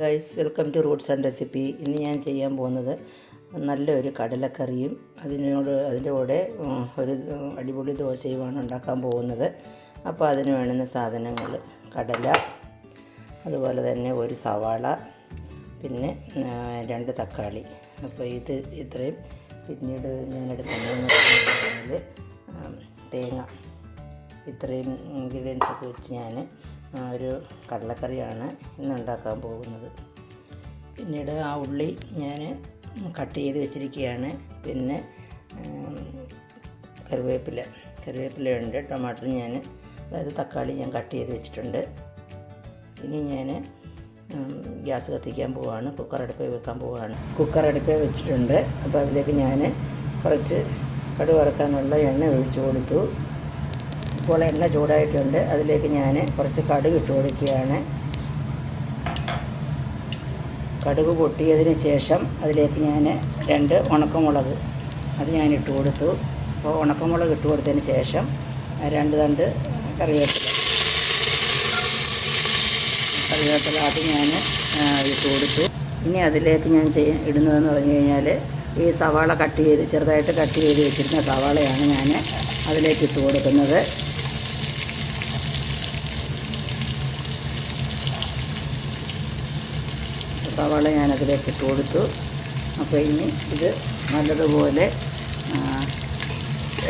Guys, welcome to Roots and Recipe. ഇന്ന് ഞാൻ ചെയ്യാൻ പോകുന്നത് നല്ലൊരു കടലക്കറിയും അതിൻ്റെ കൂടെ ഒരു അടിപൊളി ദോശയുമാണ് ഉണ്ടാക്കാൻ പോകുന്നത്. അപ്പോൾ അതിന് വേണ്ടുന്ന സാധനങ്ങൾ: കടല, അതുപോലെ തന്നെ ഒരു സവാള, പിന്നെ 2 തക്കാളി. അപ്പോൾ ഇത്രയും. പിന്നീട് ഞാൻ എടുക്കുന്നതെന്ന് പറഞ്ഞാൽ തേങ്ങ. ഇത്രയും ഇൻഗ്രീഡിയൻസ് ഒക്കെ വെച്ച് ഞാൻ ഒരു കടലക്കറിയാണ് ഇന്ന് ഉണ്ടാക്കാൻ പോകുന്നത്. പിന്നീട് ആ ഉള്ളി ഞാൻ കട്ട് ചെയ്ത് വെച്ചിരിക്കുകയാണ്. പിന്നെ കറിവേപ്പിലയുണ്ട്, ടൊമാറ്റോ അതായത് തക്കാളി ഞാൻ കട്ട് ചെയ്ത് വെച്ചിട്ടുണ്ട്. ഇനി ഞാൻ ഗ്യാസ് കത്തിക്കാൻ പോവുകയാണ്, കുക്കർ അടുപ്പിൽ വെക്കാൻ പോവുകയാണ്. കുക്കർ അടുപ്പിൽ വെച്ചിട്ടുണ്ട്. അപ്പോൾ അതിലേക്ക് ഞാൻ കുറച്ച് കടുക് വറുക്കാനുള്ള എണ്ണ ഒഴിച്ചു കൊടുത്തു. ഇപ്പോൾ എണ്ണ ചൂടായിട്ടുണ്ട്. അതിലേക്ക് ഞാൻ കുറച്ച് കടുക് ഇട്ട് കൊടുക്കുകയാണ്. കടുക് പൊട്ടിയതിന് ശേഷം അതിലേക്ക് ഞാൻ 2 ഉണക്കമുളക് അത് ഞാൻ ഇട്ട് കൊടുത്തു. അപ്പോൾ ഉണക്കമുളക് ഇട്ട് കൊടുത്തതിന് ശേഷം 2 തണ്ട് കറിവേപ്പില അത് ഞാൻ ഇട്ട് കൊടുത്തു. ഇനി അതിലേക്ക് ഞാൻ ഇടുന്നതെന്ന് പറഞ്ഞു കഴിഞ്ഞാൽ ഈ സവാള ചെറുതായിട്ട് കട്ട് ചെയ്ത് വെച്ചിരുന്ന സവാളയാണ് ഞാൻ അതിലേക്ക് ഇട്ട് കൊടുക്കുന്നത്. സവാള ഞാനതിലേക്ക് ഇട്ട് കൊടുത്തു. അപ്പോൾ ഇനി ഇത് നല്ലതുപോലെ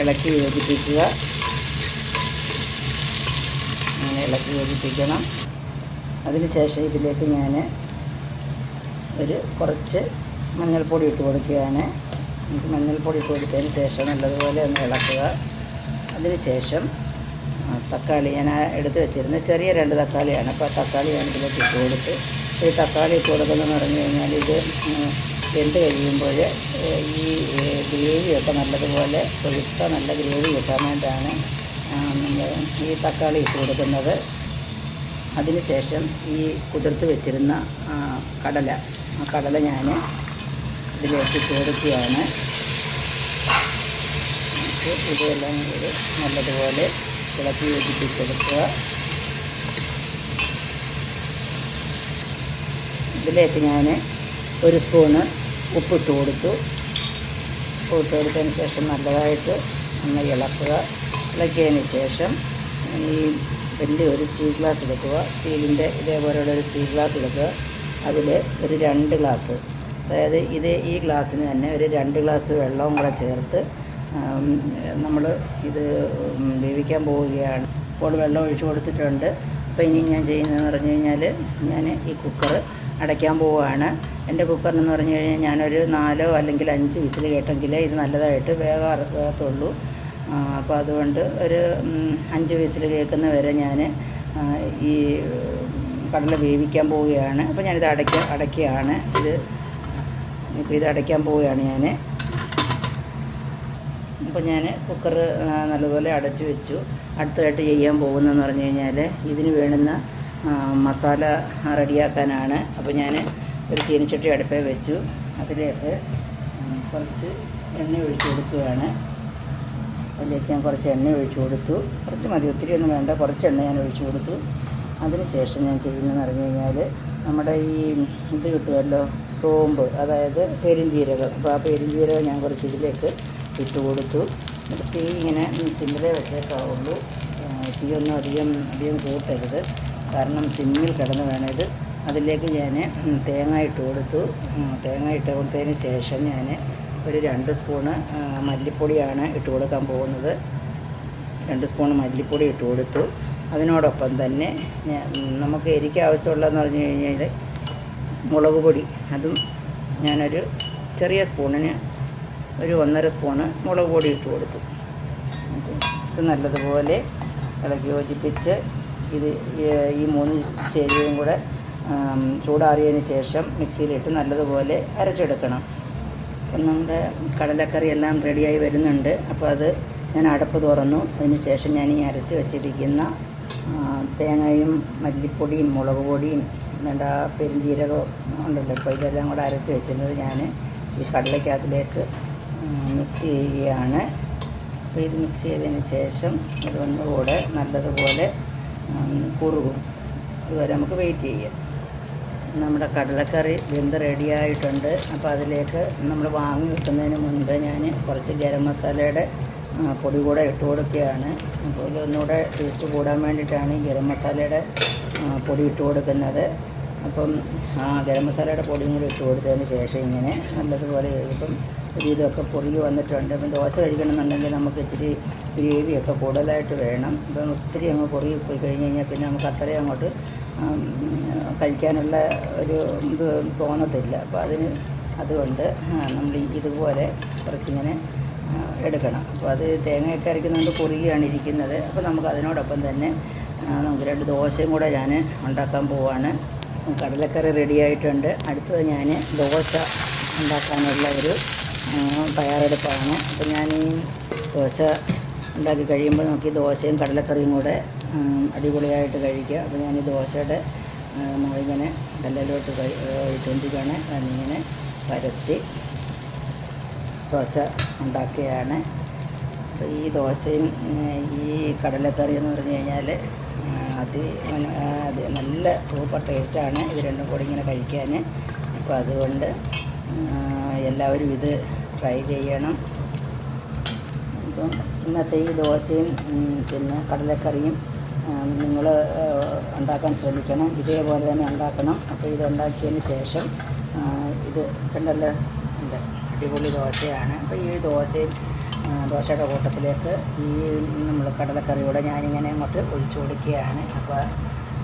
ഇളക്കി യോജിപ്പിക്കുക. അങ്ങനെ ഇളക്കി യോജിപ്പിക്കണം. അതിനുശേഷം ഇതിലേക്ക് ഞാൻ കുറച്ച് മഞ്ഞൾപ്പൊടി ഇട്ട് കൊടുക്കുകയാണ്. മഞ്ഞൾപ്പൊടി ഇട്ട് കൊടുത്തതിന് ശേഷം നല്ലതുപോലെ ഒന്ന് ഇളക്കുക. അതിനുശേഷം തക്കാളി ഞാൻ എടുത്ത് വെച്ചിരുന്ന ചെറിയ 2 തക്കാളിയാണ്. അപ്പോൾ തക്കാളി ഞാൻ ഇതിലേക്ക് ഇട്ട് കൊടുത്ത് ഈ തക്കാളി ഇട്ട് കൊടുക്കുന്നതെന്ന് പറഞ്ഞു കഴിഞ്ഞാൽ ഇത് വെന്ത് കഴിയുമ്പോൾ ഈ ഗ്രേവിയൊക്കെ നല്ലതുപോലെ കൊഴുത്ത നല്ല ഗ്രേവി കിട്ടാൻ വേണ്ടിയാണ് നമ്മൾ ഈ തക്കാളി ഇട്ട് കൊടുക്കുന്നത്. അതിനുശേഷം ഈ കുതിർത്ത് വെച്ചിരുന്ന കടല ഞാൻ ഇതിലേക്ക് ഇട്ട് കൊടുക്കുകയാണ്. ഇതെല്ലാം കൂടി നല്ലതുപോലെ ഇളക്കി യോജിപ്പിച്ചെടുക്കുക. ഇതിലേക്ക് ഞാൻ 1 സ്പൂണ് ഉപ്പിട്ട് കൊടുത്തു. ഉപ്പിട്ട് കൊടുത്തതിന് ശേഷം നല്ലതായിട്ട് ഒന്ന് ഇളക്കിയതിന് ശേഷം ഈ വലിയൊരു സ്റ്റീൽ ഗ്ലാസ് എടുക്കുക. സ്റ്റീലിൻ്റെ ഇതേപോലെയുള്ള ഒരു സ്റ്റീൽ ഗ്ലാസ് എടുക്കുക. അതിൽ ഒരു 2 ഗ്ലാസ്, അതായത് ഈ ഗ്ലാസ്സിന് തന്നെ ഒരു 2 ഗ്ലാസ് വെള്ളവും കൂടെ ചേർത്ത് നമ്മൾ ഇത് വേവിക്കാൻ പോവുകയാണ്. ഇപ്പോൾ വെള്ളം ഒഴിച്ചു കൊടുത്തിട്ടുണ്ട്. അപ്പോൾ ഇനി ഞാൻ ചെയ്യുന്നതെന്ന് പറഞ്ഞു കഴിഞ്ഞാൽ ഞാൻ ഈ കുക്കർ അടയ്ക്കാൻ പോവുകയാണ്. എൻ്റെ കുക്കറിനെന്ന് പറഞ്ഞു കഴിഞ്ഞാൽ ഞാനൊരു 4 അല്ലെങ്കിൽ 5 വിസിൽ കേട്ടെങ്കിലേ ഇത് നല്ലതായിട്ട് വേഗത്തുള്ളൂ. അപ്പോൾ അതുകൊണ്ട് ഒരു 5 വിസിൽ കേൾക്കുന്ന വരെ ഞാൻ ഈ കടല വേവിക്കാൻ പോവുകയാണ്. അപ്പോൾ ഞാനിത് അടയ്ക്കുകയാണ്. ഇത് അടയ്ക്കാൻ പോവുകയാണ് ഞാൻ. അപ്പോൾ ഞാൻ കുക്കർ നല്ലപോലെ അടച്ചു വെച്ചു. അടുത്തതായിട്ട് ചെയ്യാൻ പോകുന്നതെന്ന് പറഞ്ഞു കഴിഞ്ഞാൽ ഇതിന് വേണ്ടുന്ന മസാല റെഡിയാക്കാനാണ്. അപ്പോൾ ഞാൻ ഒരു ചീനിച്ചട്ടി അടുപ്പിൽ വെച്ചു. അതിലേക്ക് കുറച്ച് എണ്ണ ഒഴിച്ചു കൊടുക്കുകയാണ്. അതിലേക്ക് ഞാൻ കുറച്ച് എണ്ണ ഒഴിച്ചു കൊടുത്തു. കുറച്ച് മതി, ഒത്തിരി ഒന്നും വേണ്ട, കുറച്ച് എണ്ണ ഞാൻ ഒഴിച്ചു കൊടുത്തു. അതിനുശേഷം ഞാൻ ചെയ്യുന്നതെന്ന് പറഞ്ഞു കഴിഞ്ഞാൽ നമ്മുടെ ഈ ഇത് കിട്ടുമല്ലോ, സോമ്പ്, അതായത് പെരുംജീരകം. അപ്പോൾ ആ പെരുംജീരകം ഞാൻ കുറച്ച് ഇതിലേക്ക് ഇട്ട് കൊടുത്തു. തീ ഇങ്ങനെ സിമ്മിലേ വെച്ചേക്കാവുള്ളൂ. തീയൊന്നും അധികം കൂട്ടരുത്, കാരണം സിമ്മിൽ കിടന്ന് വേണം ഇത്. അതിലേക്ക് ഞാൻ തേങ്ങ ഇട്ട് കൊടുത്തു. തേങ്ങ ഇട്ട് കൊടുത്തതിന് ശേഷം ഞാൻ ഒരു 2 സ്പൂണ് മല്ലിപ്പൊടിയാണ് ഇട്ട് കൊടുക്കാൻ പോകുന്നത്. 2 സ്പൂൺ മല്ലിപ്പൊടി ഇട്ട് കൊടുത്തു. അതിനോടൊപ്പം തന്നെ നമുക്ക് എരിക്ക് ആവശ്യമുള്ളതെന്ന് പറഞ്ഞു കഴിഞ്ഞാൽ മുളക് പൊടി, അതും ഞാനൊരു ചെറിയ സ്പൂണിന് ഒരു 1.5 സ്പൂണ് മുളക് പൊടി ഇട്ട് കൊടുത്തു. ഇത് നല്ലതുപോലെ ഇളക്കി യോജിപ്പിച്ച് ഈ 3 ചേരുവയും കൂടെ ചൂടാറിയതിന് ശേഷം മിക്സിയിലിട്ട് നല്ലതുപോലെ അരച്ചെടുക്കണം. അപ്പം നമ്മുടെ കടലക്കറി എല്ലാം റെഡിയായി വരുന്നുണ്ട്. അപ്പോൾ അത് ഞാൻ അടപ്പ് തുറന്നു. അതിന് ശേഷം ഞാൻ ഈ അരച്ച് വെച്ചിരിക്കുന്ന തേങ്ങയും മല്ലിപ്പൊടിയും മുളക് പൊടിയും പെരുംജീരകവും ഉണ്ടല്ലോ, അപ്പോൾ ഇതെല്ലാം കൂടെ അരച്ച് വെച്ചിരുന്നത് ഞാൻ ഈ കടലയ്ക്കകത്തിലേക്ക് മിക്സ് ചെയ്യുകയാണ്. അപ്പോൾ ഇത് മിക്സ് ചെയ്തതിന് ശേഷം ഇതൊന്നുകൂടെ നല്ലതുപോലെ കുറുകും. അതുവരെ നമുക്ക് വെയിറ്റ് ചെയ്യാം. നമ്മുടെ കടലക്കറി വെന്ത് റെഡിയായിട്ടുണ്ട്. അപ്പോൾ അതിലേക്ക് നമ്മൾ വാങ്ങി വെക്കുന്നതിന് മുൻപ് ഞാൻ കുറച്ച് ഗരം മസാലയുടെ പൊടി കൂടെ ഇട്ട് കൊടുക്കുകയാണ്. അപ്പോൾ ഇതൊന്നുകൂടെ ടേസ്റ്റ് കൂടാൻ വേണ്ടിയിട്ടാണ് ഈ ഗരം മസാലയുടെ പൊടി ഇട്ട് കൊടുക്കുന്നത്. അപ്പം ഗരം മസാലയുടെ പൊടിയും കൂടി ഇട്ട് കൊടുത്തതിന് ശേഷം ഇങ്ങനെ നല്ലതുപോലെ ഇപ്പം ഇതൊക്കെ പൊറുകി വന്നിട്ടുണ്ട്. അപ്പം ദോശ കഴിക്കണമെന്നുണ്ടെങ്കിൽ നമുക്ക് ഇച്ചിരി ഗ്രേവിയൊക്കെ കൂടുതലായിട്ട് വേണം. ഇപ്പം ഒത്തിരി അങ്ങ് പൊറുകി പോയി കഴിഞ്ഞ് കഴിഞ്ഞാൽ പിന്നെ നമുക്ക് അത്രയും അങ്ങോട്ട് കഴിക്കാനുള്ള ഒരു ഇത് തോന്നത്തില്ല. അപ്പോൾ അതുകൊണ്ട് നമ്മൾ ഇതുപോലെ കുറച്ചിങ്ങനെ എടുക്കണം. അപ്പോൾ അത് തേങ്ങയൊക്കെ അരയ്ക്കുന്നതുകൊണ്ട് പൊറുകിയാണ് ഇരിക്കുന്നത്. അപ്പോൾ നമുക്ക് അതിനോടൊപ്പം തന്നെ നമുക്ക് 2 ദോശയും കൂടെ ഞാൻ ഉണ്ടാക്കാൻ പോവാണ്. കടലക്കറി റെഡിയായിട്ടുണ്ട്. അടുത്തത് ഞാൻ ദോശ ഉണ്ടാക്കാനുള്ള ഒരു തയ്യാറെടുപ്പാണ്. അപ്പോൾ ഞാൻ ഈ ദോശ ഉണ്ടാക്കി കഴിയുമ്പോൾ നമുക്ക് ഈ ദോശയും കടലക്കറിയും കൂടെ അടിപൊളിയായിട്ട് കഴിക്കുക. അപ്പോൾ ഞാൻ ഈ ദോശയുടെ നമ്മളിങ്ങനെ കല്ലിലോട്ട് ഇട്ടുകൊണ്ടിരിക്കുകയാണ്. അതിങ്ങനെ പരത്തി ദോശ ഉണ്ടാക്കുകയാണ്. അപ്പോൾ ഈ ദോശയും ഈ കടലക്കറി എന്ന് പറഞ്ഞു കഴിഞ്ഞാൽ അത് നല്ല സൂപ്പർ ടേസ്റ്റാണ്. ഇത് രണ്ടും കൂടി ഇങ്ങനെ കഴിക്കാൻ. അപ്പോൾ അതുകൊണ്ട് എല്ലാവരും ഇത് ട്രൈ ചെയ്യണം. അപ്പം ഇന്നത്തെ ഈ ദോശയും പിന്നെ കടലക്കറിയും നിങ്ങൾ ഉണ്ടാക്കാൻ ശ്രമിക്കണം. ഇതേപോലെ തന്നെ ഉണ്ടാക്കണം. അപ്പോൾ ഇത് ഉണ്ടാക്കിയതിന് ശേഷം ഇത് കണ്ടല്ലോ, ഉണ്ട് അടിപൊളി ദോശയാണ്. അപ്പോൾ ഈ ദോശയുടെ കൂട്ടത്തിലേക്ക് ഈ നമ്മൾ കടലക്കറിയോടെ ഞാനിങ്ങനെ അങ്ങോട്ട് ഒഴിച്ചു കൊടുക്കുകയാണ്. അപ്പോൾ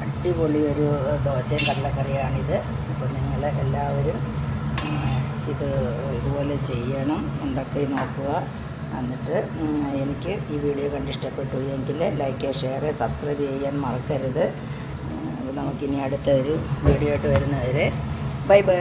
അടിപൊളി ഒരു ദോശയും കടലക്കറിയാണിത്. അപ്പോൾ നിങ്ങൾ എല്ലാവരും ഇതുപോലെ ചെയ്യണം, ഉണ്ടാക്കി നോക്കുക. എന്നിട്ട് എനിക്ക് ഈ വീഡിയോ കണ്ടിഷ്ടപ്പെട്ടു എങ്കിൽ ലൈക്ക്, ഷെയർ, സബ്സ്ക്രൈബ് ചെയ്യാൻ മറക്കരുത്. നമുക്കിനി അടുത്തൊരു വീഡിയോ ആയിട്ട് വരുന്നവരെ ബൈ ബൈ.